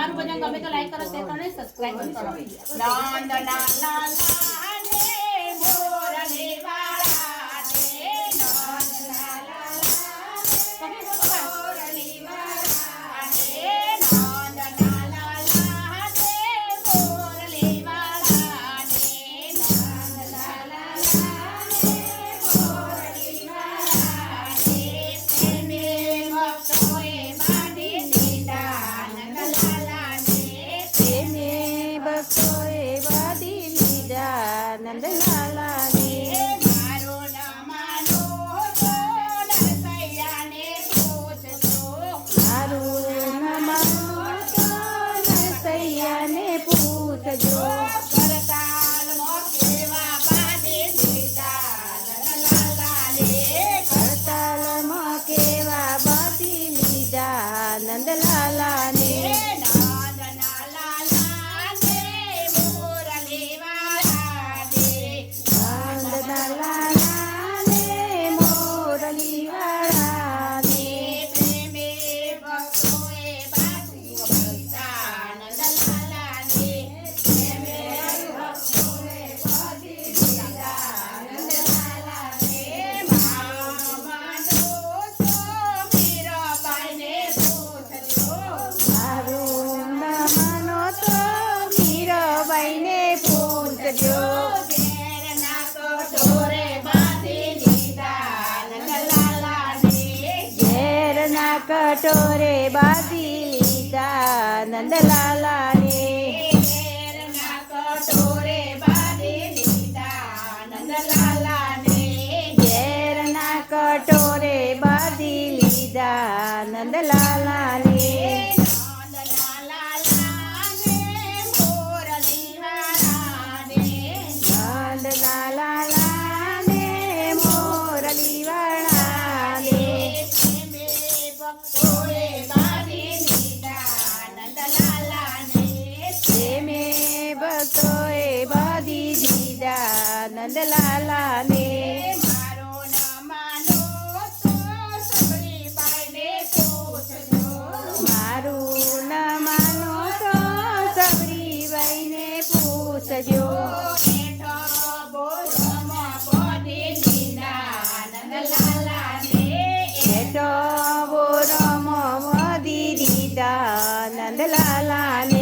અમારું ભજન ગમે તો લાઈક કરો, શેર કરો અને સબસ્ક્રાઇબ કરો. નંદ લાલા ને મોરલી વાળા ને, નંદ લાલા મોરલી વાળા ને, નંદ લાલા ને મોરલી વાળા ને, નંદ લાલા ને મોરલી વાળા ને, તેને ભક્તોએ બાંધી દીધા નંદલાલા ને, તેને ભક્તોએ બાંધી લીધા નંદલાલા ને. મારો ન માનો તો નરસૈયાને પૂછજો, મારું ન માનો તો નરસૈયાને પૂછજો. કરતાલમાં કેવા બાંધી દીધા નંદલાલા ને, કરતાલમાં કેવા બાંધી લીધા નંદલાલા ને. નંદના લાલા ને મોરલી વાળા ને, નંદના લાલા ને મોરલી વાળા ને. પ્રેમે ભક્તોએ બાંધી દીધા નંદલાલા ને, પ્રેમે ભક્તોએ બાંધી દીધા નંદલાલા ને, મામા દોસ્તો મીરાબાઈને પૂછજો, મારું ન માનો તો મીરાબાઈને પૂછજો. ઘેરના કટોરે બાંધી દીધા નંદલાલા ને, ઝેરના કટોરે બાંધી લીધા નંદલાલા ને. ઘેરના કટોરે બાંધી દીધા નંદલાલા ને, ઝેરના કટોરે બાંધી લીધા નંદલાલા ને. નંદના લાલા ને મોરલી વાળા ને, નંદના લાલા ને મોરલી વાળા ને. પ્રેમે ભક્તોએ બાંધી દીધા નંદલાલા ને, પ્રેમે ભક્તોએ બાંધી દીધા નંદલાલા ને. મારો ન માનો તો સબરીબાઈને પૂછજો, મારું ન માનો તો સબરીબાઈને પૂછજો. બેઠો બોરમાં બાંધી દીધા નંદલાલા ને, એટો બોરમો બાંધી દીધા નંદલાલા ને.